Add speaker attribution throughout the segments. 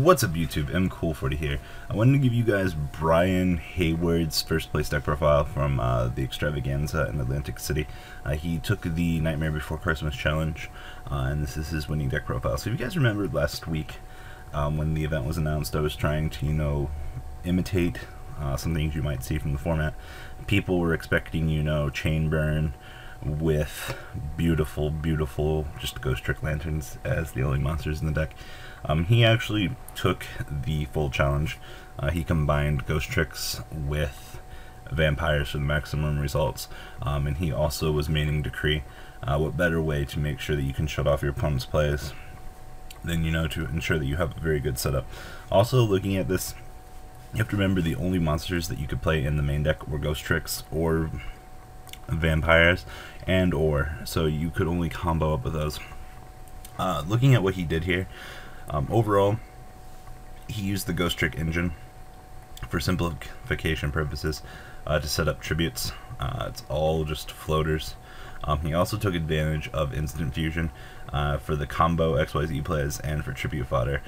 Speaker 1: What's up YouTube, mkohl40 here. I wanted to give you guys Bryan Hayward's first place deck profile from the Extravaganza in Atlantic City. He took the Nightmare Before Christmas challenge, and this is his winning deck profile. So if you guys remembered last week when the event was announced, I was trying to, imitate some things you might see from the format. People were expecting, chain burn with beautiful just ghost trick lanterns as the only monsters in the deck. He actually took the full challenge. He combined ghost tricks with vampires for the maximum results, and he also was maining Decree. What better way to make sure that you can shut off your opponent's plays than to ensure that you have a very good setup. Also, looking at this, you have to remember the only monsters that you could play in the main deck were ghost tricks or vampires so you could only combo up with those. Looking at what he did here, overall he used the ghost trick engine for simplification purposes to set up tributes. It's all just floaters. He also took advantage of instant fusion for the combo XYZ plays and for tribute fodder.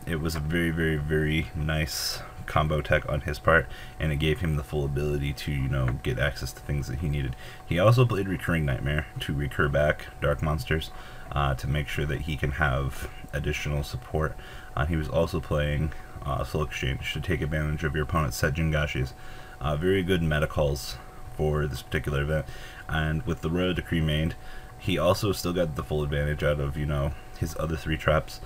Speaker 1: It was a very nice combo tech on his part, and it gave him the full ability to get access to things that he needed. He also played Recurring Nightmare to recur back dark monsters to make sure that he can have additional support. He was also playing Soul Exchange to take advantage of your opponent's set Jingashis. Very good meta calls for this particular event, and with the Royal Decree mained, he also still got the full advantage out of his other three traps,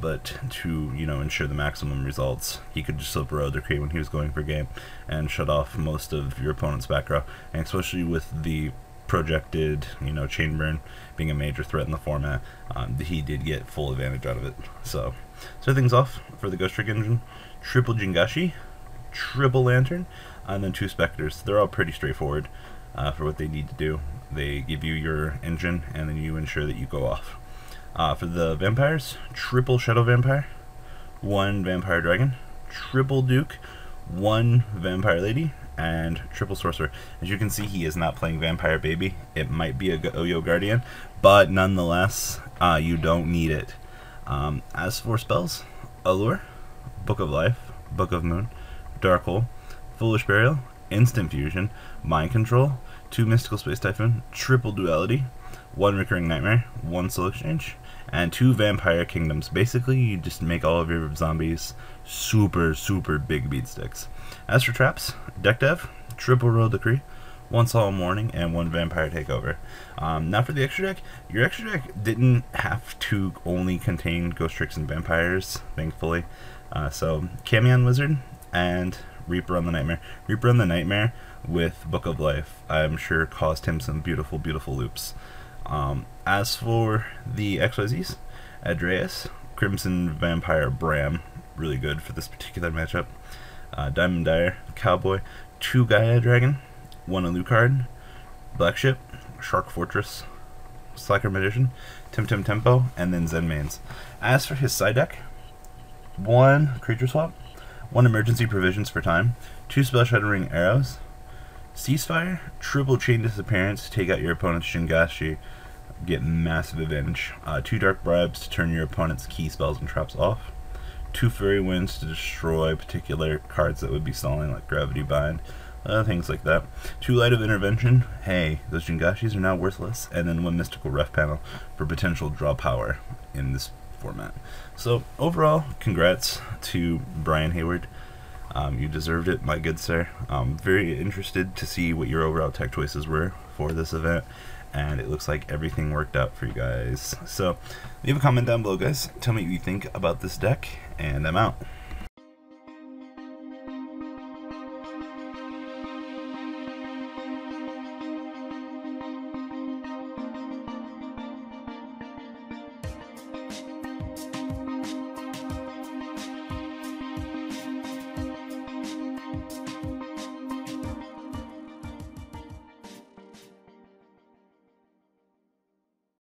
Speaker 1: but to ensure the maximum results, he could just slip Royal Decree when he was going for game and shut off most of your opponent's back row, and especially with the projected chain burn being a major threat in the format, he did get full advantage out of it. So start things off for the ghost trick engine: triple Jingashi, triple lantern, and then two specters. They're all pretty straightforward for what they need to do. They give you your engine, and then you ensure that you go off. For the vampires, triple shadow vampire, one vampire dragon, triple duke, one vampire lady, and triple sorcerer. As you can see, he is not playing vampire baby. It might be a Yugioh guardian, but nonetheless, you don't need it. As for spells, allure, book of life, book of moon, dark hole, foolish burial, instant fusion, mind control, two mystical space typhoon, triple duality, one recurring nightmare, one soul exchange, and two vampire kingdoms. Basically, you just make all of your zombies super big beat sticks. As for traps, deck dev, triple Royal Decree, one solemn warning, and one vampire takeover. Now for the extra deck, your extra deck didn't have to only contain ghost tricks and vampires, thankfully. So Camion Wizard and Reaper on the Nightmare. Reaper on the Nightmare with Book of Life, I'm sure caused him some beautiful loops. As for the XYZs, Adreus, Crimson Vampire Bram, really good for this particular matchup. Diamond Dyer, Cowboy, two Gaia Dragon, one Alucard, Black Ship, Shark Fortress, Slacker Magician, Temtem Tempo, and then Zen Mains. As for his side deck, one Creature Swap, one Emergency Provisions for Time, two Spell Shattering Arrows, Ceasefire, triple Chain Disappearance to take out your opponent's Jingashi, get massive advantage, two Dark Bribes to turn your opponent's key spells and traps off, two Fairy Winds to destroy particular cards that would be stalling, like Gravity Bind, things like that, two Light of Intervention, hey, those Jingashis are now worthless, and then one Mystical Ref panel for potential draw power in this format. So overall, congrats to Bryan Hayward. You deserved it, my good sir. Very interested to see what your overall tech choices were for this event, and it looks like everything worked out for you guys. So leave a comment down below, guys. Tell me what you think about this deck, and I'm out.